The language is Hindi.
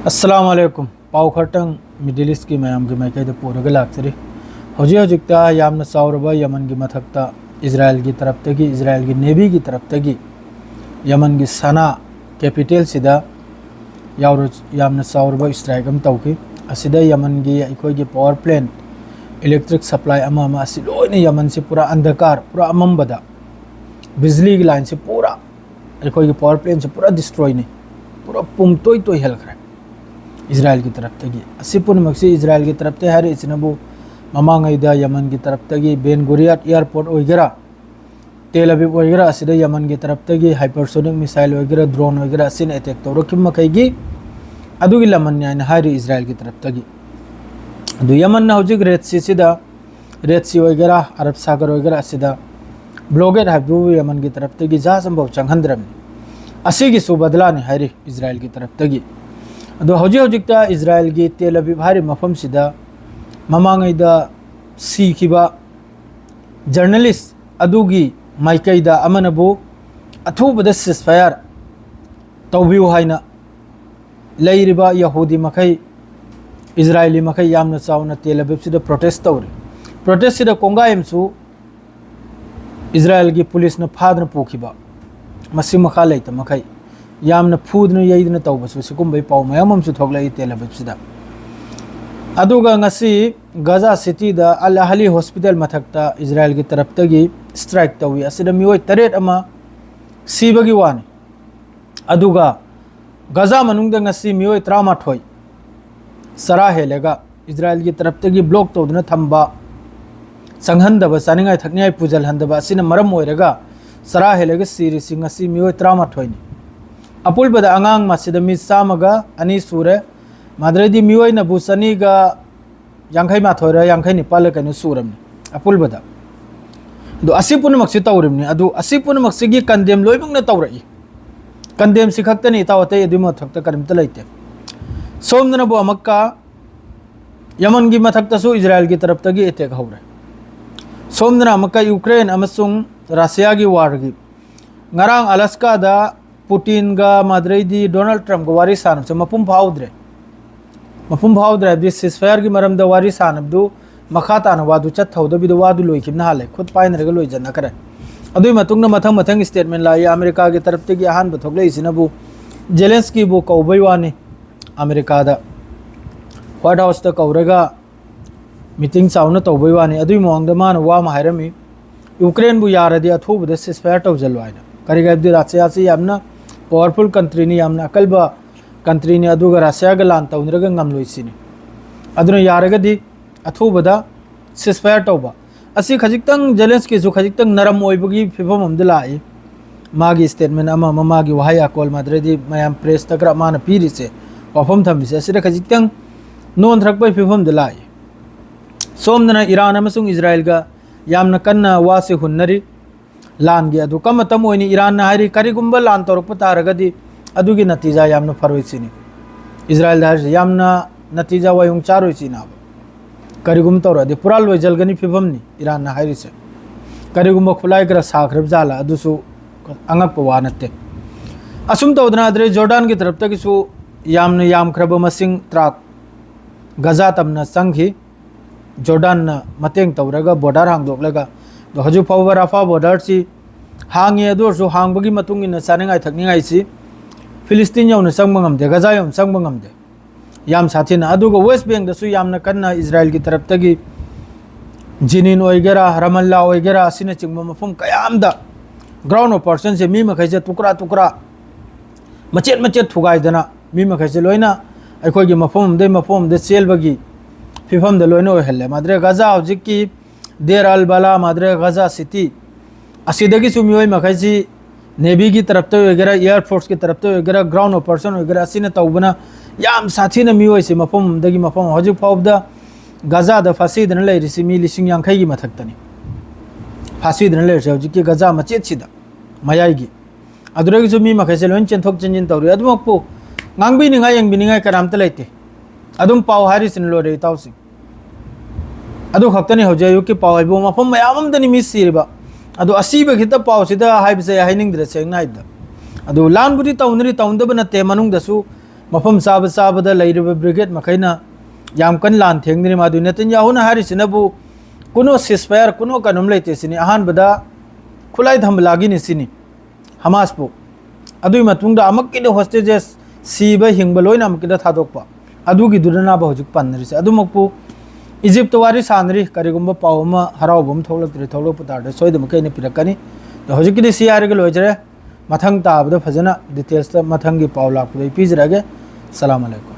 अस्सलाम वालेकुम पाव खरटंग मिडिल ईस्ट की मैम की माइकैद पूरगा लाक्सरी हजिता यामना चावरबा यमन की मथक्ता इजराइल की तरफ इजराइल की नेवी की तरफ यमन की सना कैपिटल सिदा यामना चावरबा स्ट्राइक अम तौकी असिदा यमन की अखोई पावर प्लांट इलेक्ट्रिक सप्लाई लोने यमन से पूरा अंधकार पूरा अमंबदा बिजली की लाइन से पूरा अखोई पावर प्लांट से पूरा डिस्ट्रॉय ने पूरा पुंगतोय तोय हेल्खरे इजराइल की तरफ से इजराइल की तरफ है इचनबू ममांगैदा यमन की तरफ बेन गुरियात एयरपोर्ट वगैरह तेल अवीव वगैरह यमन की तरफ हाइपरसोनिक मिसाइल वगैरह ड्रोन वगैरह अटैक तौरखिब मखैगी अदुगी लमन है इजराइल की तरफ यमन हौजिक रेड सी वगैरह अरब सागर वगैरह ब्लॉकेड है यमन की तरफ जहाज अमबौ चंहंद्रबनी बदलाने है इजराइल की तरफ हौजिकता इजराइल की तेल अवीव है मफम ममांगैदा सीखिबा जर्नलिस्ट अदुगी माइकैदा अमनबु अथुबदा सिजफायर तौबियु हाइना लैरिबा यहूदी मखै इजराइली मखै यामना चावना तेल अवीव सिदा प्रोटेस्ट तौरी प्रोटेस्ट सिदा कोंगायमसु इजराइल की पुलिस न फादन पोखिबा मसी मखा लैता मखै यामना फूदन यैदन तौबसु सिकुंबै पाउ मयाम अमसु थोगलै तेल अवीव सिदा अदुगा ngasi गाजा सिटी दा अल अहली हॉस्पिटल मथक्ता इजराइल की तरफ स्ट्राइक तौई असिदा मियोय तरेट अमा सीबगी वानी अदुगा गाजा मनुंगदा ngasi मियोय 38 सरा हेलेगा इजराइल की तरफ ब्लॉक तौदना थंबा संहंदबा चानिंगाय थकनियाय पुजल हंदबा असिना मरम ओइरगा सरा हेलेगा सीरीसी ngasi मियोय 38 नि अपुलबदा अंगांग मासिदा मी चामगा अनि सूरे माद्रेदी मियोय नबु सनीगा यांखै माथोरा यांखै निपाल कनो सूरमनि अपुलबदा दो असि पुनमक्सि तौरिमनि अदु असि पुनमक्सिगी कंडेम लोइबंगना तौरई कंडेम सिखक्तनि तावते एदुमो थक्ता करिमता लैते सोमदनबु अमक्का यमन की मथक्तसु इजराइल की तरफ तगी अटैक हौरे सोमदना अमक्का यूक्रेन अमसुंग रशिया की वार की ngarang अलास्का दा पुतिन गा माद्रेदी डोनाल्ड ट्रम्प गा वारी सानब मपुम फाउद्रे सिजफायर की मरम वारी सानबदु मखा ताना वादु चथौदबिद वादु लोइखिबना हाले खुद पाइनरगा लोइजना करे अदुई मतुंगना मथंग स्टेटमेंट लाई अमेरिका की तरफ तगी अहान बथोगलेसिनबु जेलेंस्की बु कौबै वानी अमेरिका दा व्हाइट हाउस दा कौरगा मीटिंग चावना तौबै वानी अदुई मोंगदा माना वा मा हायरमी यूक्रेन बु यारदि अथुबदा सिजफायर तौजल वाइना करिगबदि रशिया से यामना पावरफुल कंट्री नि यामना अकलबा कंट्री ने अदुगा रशिया गा लान तौनरगा ngamloisini अदुना यारगदि अथुबदा सिजफायर तौबा असि खजिक्तंग जेलेंस्की जु खजिक्तंग नरम ओइबगी फिबम अमदा लाई मागी स्टेटमेंट अमा ममागी वहाय अकोल माद्रेदी मयाम प्रेस तकरा माना पीरिसे वाफम थमिसे असिदा खजिक्तंग नोन थरकबै फिबम द लाई सोमदना ईरान अमसुंग इजराइल गा यामना कन्ना वासे हुन्नरी लान गे अदु कमतम ओइनी ईरान ना हारी करिगुंबा लान तौरप तारगदि अदुगी नतीजा यामना फरोइसिनी इजराइल दार यामना नतीजा वयुंग चारोइसिना करिगुम तौरदि पुरा लोइजलगनी फिबमनी ईरान ना हारिसे करिगुंबा खुलाइग्रा साखरब जाला अदुसु अंगप वानते असुम तौदना अदरे जॉर्डन की तरफ तकिसु यामना यामख्रब मसिंग ट्राक गजा तमना संघी जॉर्डन ना मतेंग तौरगा बॉर्डर हांगदोकलगा दो हजु फाउबा राफा बॉर्डर सी हांगे अदुरसु हांगबगी मतुंग इन सानिंगाय थकनिंगाय सी फिलिस्तीन यौन संगमंगमदे गजा यौन संगमंगमदे याम साथिना अदुगा वेस्ट बैंक दसु यामना कन्ना इजराइल की तरफ तगी जिनिन ओइगेरा रमल्ला ओइगेरा असिना चिंगम मफम कयामदा ग्राउंड ऑपरेशन से मी मखैसे टुकरा टुकरा मचेत थुगाइदना मी मखैसे लोइना अखोगी मफम दे सेलबगी फिफम द लोइना ओहल्ले माद्रे गजा हौजिकी देर अल बला माद्रे गजा सिटी असिदगी सुमियोय मखैसी नेवी की तरफ वगैरह एयरफोर्स की तरफ वगैरह ग्राउंड ऑपरेशन वगैरह असिना तौबना याम साथीना मियोय से मफम हौजिक फाउबदा गजा द फासीदना लैरिसि मी लिसिंग यांखैगी मथक्तनी फासीदना लैरिसि हौजिकी गजा मचेत सिदा मयाइगी अदुरगिसु मी मखैसे lion चेंथोक changing तौरि अदुमकपु ngangbininga yangbininga karamta leite adum paw harisin lore tawsi adu khaktani hojayu ki paw ibo mafam mayamam dani mi siriba adu asiba khita paw sida haibse haining dre seng naida adu lan budi tawnri tawndaba na te manung dasu मफम चाब चाबद लेरिब ब्रिगेड मखैना याम कन लान थेंगनि मादु नेतन्याहुना हारिसिनबु कुनो सिसफायर कुनो कनुम लेते सिनी अहानबदा खुलाई धमलागी निसिनी हमासपु अदुई मतुंगदा अमक्किदे होस्टेजेस सीब हिंगब लोइना अमक्किदा थादोकपा अदुगी दुरना बा हुजुक पन्नरिसे अदुमकपु इजिप्ट वारी सानरी करिगुंबा पावमा हरावबम थोलक्तरे थोलप तारदे सोइदम कैने पिरकनी हुजुकिदि सियारगे लोइजरे मथंग ताबदा फजना डिटेल्स मथंगी पाव लाकपुदे पिजरगे सलाम अलैकुम।